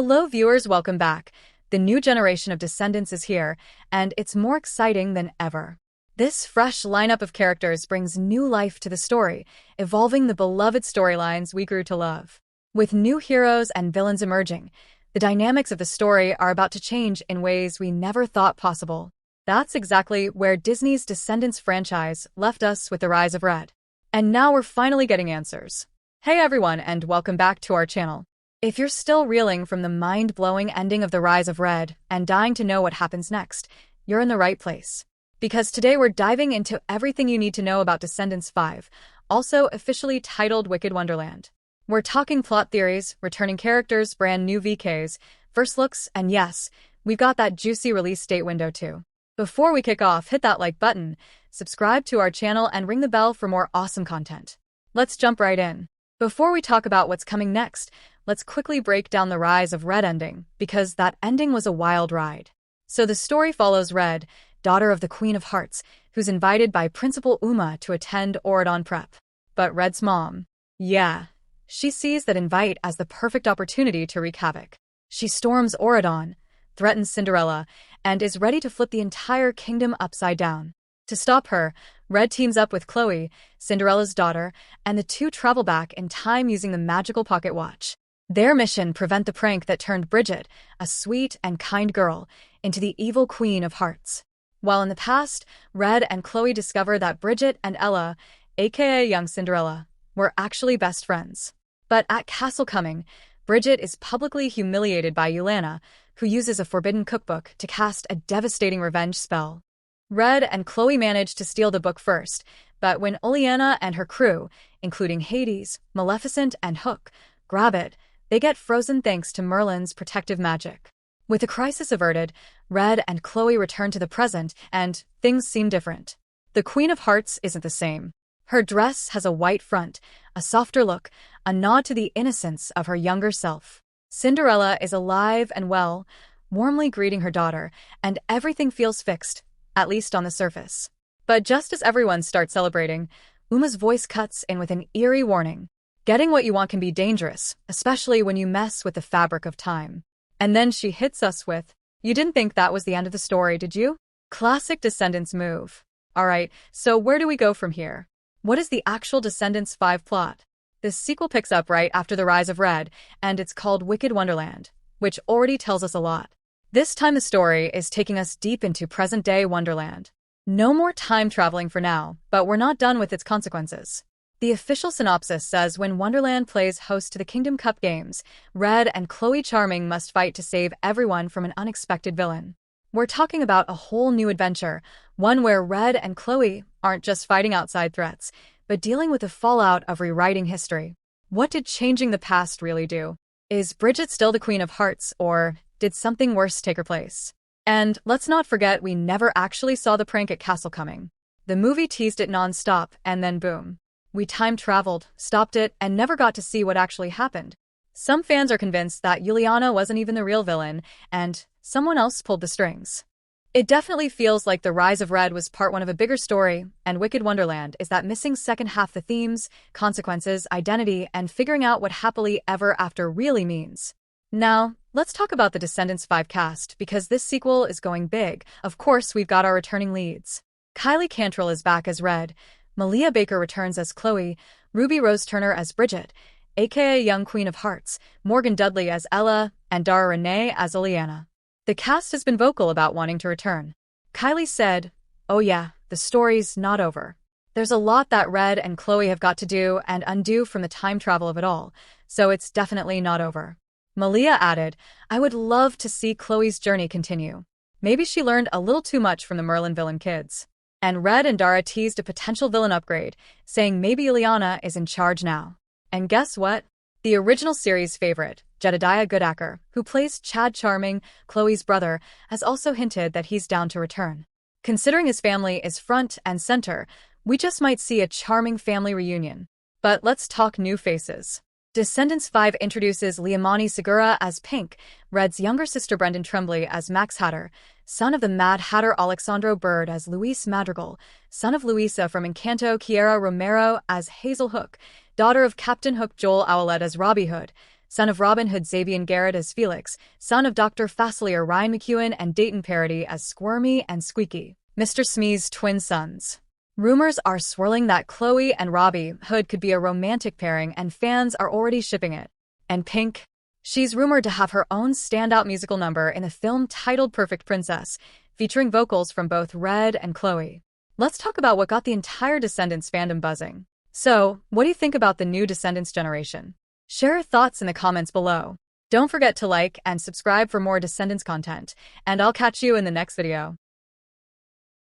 Hello viewers, welcome back. The new generation of Descendants is here, and it's more exciting than ever. This fresh lineup of characters brings new life to the story, evolving the beloved storylines we grew to love. With new heroes and villains emerging, the dynamics of the story are about to change in ways we never thought possible. That's exactly where Disney's Descendants franchise left us with the rise of Red. And now we're finally getting answers. Hey everyone, and welcome back to our channel. If you're still reeling from the mind-blowing ending of The Rise of Red and dying to know what happens next, you're in the right place. Because today we're diving into everything you need to know about Descendants 5, also officially titled Wicked Wonderland. We're talking plot theories, returning characters, brand new VKs, first looks, and yes, we've got that juicy release date window too. Before we kick off, hit that like button, subscribe to our channel, and ring the bell for more awesome content. Let's jump right in. Before we talk about what's coming next, let's quickly break down the Rise of Red ending, because that ending was a wild ride. So the story follows Red, daughter of the Queen of Hearts, who's invited by Principal Uma to attend Auradon prep. But Red's mom, she sees that invite as the perfect opportunity to wreak havoc. She storms Auradon, threatens Cinderella, and is ready to flip the entire kingdom upside down. To stop her, Red teams up with Chloe, Cinderella's daughter, and the two travel back in time using the magical pocket watch. Their mission: prevent the prank that turned Bridget, a sweet and kind girl, into the evil Queen of Hearts. While in the past, Red and Chloe discover that Bridget and Ella, aka young Cinderella, were actually best friends. But at Castle Coming, Bridget is publicly humiliated by Yelena, who uses a forbidden cookbook to cast a devastating revenge spell. Red and Chloe manage to steal the book first, but when Oleana and her crew, including Hades, Maleficent, and Hook, grab it, they get frozen thanks to Merlin's protective magic. With the crisis averted, Red and Chloe return to the present, and things seem different. The Queen of Hearts isn't the same. Her dress has a white front, a softer look, a nod to the innocence of her younger self. Cinderella is alive and well, warmly greeting her daughter, and everything feels fixed, at least on the surface. But just as everyone starts celebrating, Uma's voice cuts in with an eerie warning. Getting what you want can be dangerous, especially when you mess with the fabric of time. And then she hits us with, "You didn't think that was the end of the story, did you?" Classic Descendants move. Alright, so where do we go from here? What is the actual Descendants 5 plot? The sequel picks up right after The Rise of Red, and it's called Wicked Wonderland, which already tells us a lot. This time the story is taking us deep into present-day Wonderland. No more time traveling for now, but we're not done with its consequences. The official synopsis says when Wonderland plays host to the Kingdom Cup Games, Red and Chloe Charming must fight to save everyone from an unexpected villain. We're talking about a whole new adventure, one where Red and Chloe aren't just fighting outside threats, but dealing with the fallout of rewriting history. What did changing the past really do? Is Bridget still the Queen of Hearts, or did something worse take her place? And let's not forget we never actually saw the prank at Castle Coming. The movie teased it non-stop, and then boom. We time-traveled, stopped it, and never got to see what actually happened. Some fans are convinced that Juliana wasn't even the real villain, and someone else pulled the strings. It definitely feels like The Rise of Red was part one of a bigger story, and Wicked Wonderland is that missing second half: the themes, consequences, identity, and figuring out what happily ever after really means. Now, let's talk about the Descendants 5 cast, because this sequel is going big. Of course, we've got our returning leads. Kylie Cantrell is back as Red, Malia Baker returns as Chloe, Ruby Rose Turner as Bridget, aka young Queen of Hearts, Morgan Dudley as Ella, and Dara Renee as Oleana. The cast has been vocal about wanting to return. Kylie said, "Oh yeah, the story's not over. There's a lot that Red and Chloe have got to do and undo from the time travel of it all, so it's definitely not over." Malia added, "I would love to see Chloe's journey continue. Maybe she learned a little too much from the Merlin villain kids." And Red and Dara teased a potential villain upgrade, saying maybe Ileana is in charge now. And guess what? The original series favorite, Jedediah Goodacker, who plays Chad Charming, Chloe's brother, has also hinted that he's down to return. Considering his family is front and center, we just might see a charming family reunion. But let's talk new faces. Descendants 5 introduces Liamani Segura as Pink, Red's younger sister Brendan Tremblay as Max Hatter, son of the Mad Hatter Alexandro Bird as Luis Madrigal, son of Luisa from Encanto Kiera Romero as Hazel Hook, daughter of Captain Hook Joel Owlett as Robbie Hood, son of Robin Hood Xavier Garrett as Felix, son of Dr. Facilier Ryan McEwen and Dayton Parody as Squirmy and Squeaky, Mr. Smee's twin sons. Rumors are swirling that Chloe and Robbie Hood could be a romantic pairing, and fans are already shipping it. And Pink? She's rumored to have her own standout musical number in a film titled Perfect Princess, featuring vocals from both Red and Chloe. Let's talk about what got the entire Descendants fandom buzzing. So, what do you think about the new Descendants generation? Share your thoughts in the comments below. Don't forget to like and subscribe for more Descendants content, and I'll catch you in the next video.